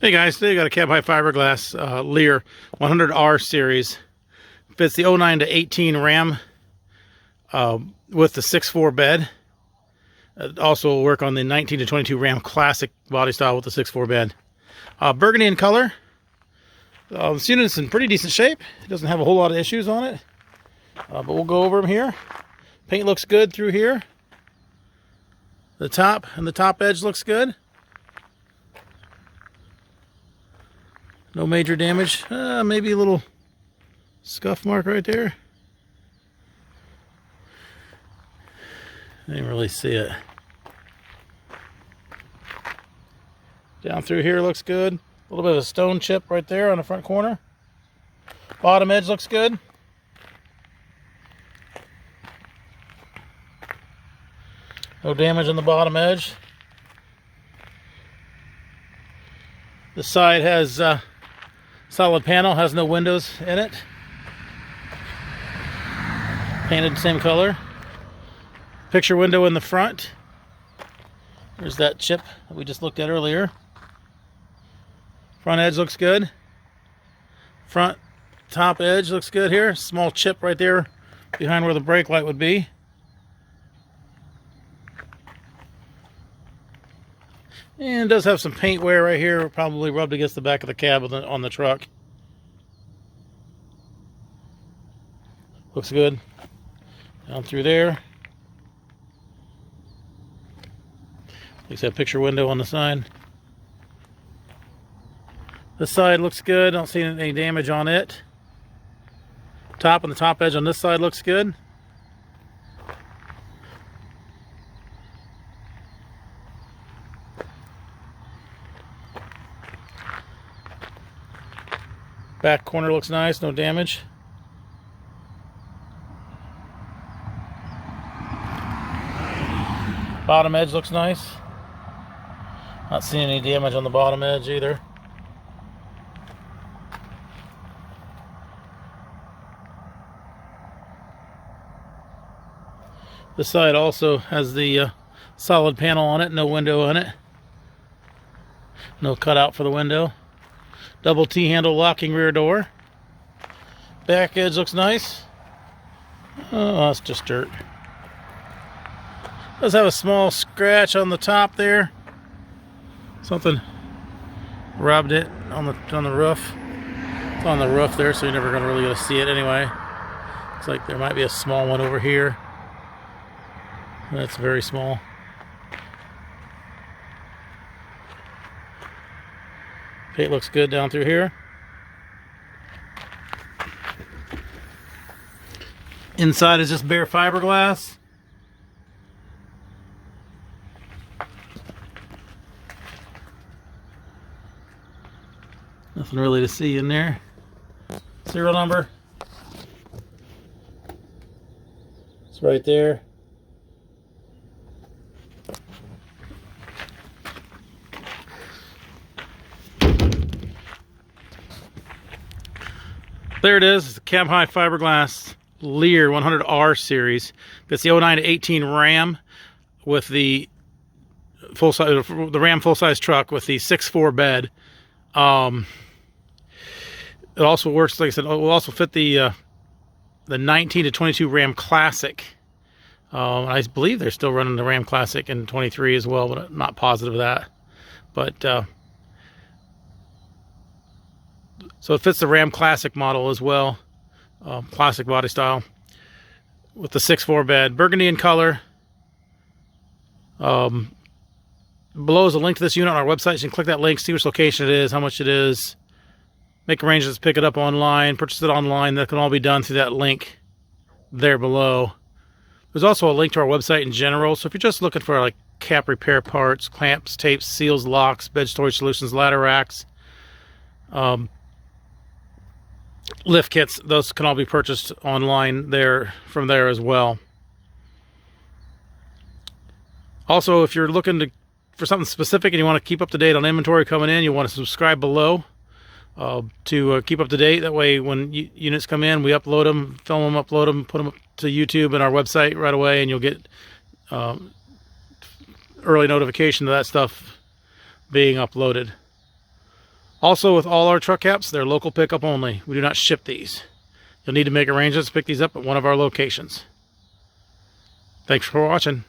Hey guys, today I got a cab high fiberglass Leer 100R series. Fits the 09 to 18 Ram with the 6.4 bed. It also will work on the 19 to 22 Ram Classic body style with the 6.4 bed. Burgundy in color. This unit's in pretty decent shape. It doesn't have a whole lot of issues on it, but we'll go over them here. Paint looks good through here. The top and the top edge looks good. No major damage. Maybe a little scuff mark right there. I didn't really see it. Down through here looks good. A little bit of a stone chip right there on the front corner. Bottom edge looks good. No damage on the bottom edge. The side has solid panel, has no windows in it. Painted the same color. Picture window in the front. There's that chip that we just looked at earlier. Front edge looks good. Front top edge looks good here. Small chip right there behind where the brake light would be. And it does have some paint wear right here, probably rubbed against the back of the cab on the truck. Looks good. Down through there. Looks like a picture window on the side. This side looks good. Don't see any damage on it. Top and the top edge on this side looks good. Back corner looks nice, no damage. Bottom edge looks nice. Not seeing any damage on the bottom edge either. This side also has the solid panel on it, no window on it. No cutout for the window. Double T-handle locking rear door. Back edge looks nice. Oh, that's just dirt. Does have a small scratch on the top there. Something rubbed it on the roof. It's on the roof there, so you're never gonna really get to see it anyway. Looks like there might be a small one over here. That's very small. Paint looks good down through here. Inside is just bare fiberglass. Nothing really to see in there. Serial number. It's right there. There it is. It's a cab high fiberglass Leer 100R series. It's the 09 to 18 Ram with the Ram full size truck with the 6.4 bed. It also works, like I said, it will also fit the 19 to 22 Ram Classic. I believe they're still running the Ram Classic in 23 as well, but I'm not positive of that. But so it fits the Ram Classic model as well, classic body style, with the 6.4 bed, burgundy in color. Below is a link to this unit on our website. You can click that link, see which location it is, how much it is, make arrangements to pick it up online, purchase it online. That can all be done through that link there below. There's also a link to our website in general, so if you're just looking for like cap repair parts, clamps, tapes, seals, locks, bed storage solutions, ladder racks, lift kits, those can all be purchased online from there as well. Also, if you're looking for something specific and you want to keep up to date on inventory coming in, you want to subscribe below to keep up to date. That way when units come in, we upload them, film them, upload them, put them up to YouTube and our website right away, and you'll get early notification of that stuff being uploaded. Also, with all our truck caps, they're local pickup only. We do not ship these. You'll need to make arrangements to pick these up at one of our locations. Thanks for watching.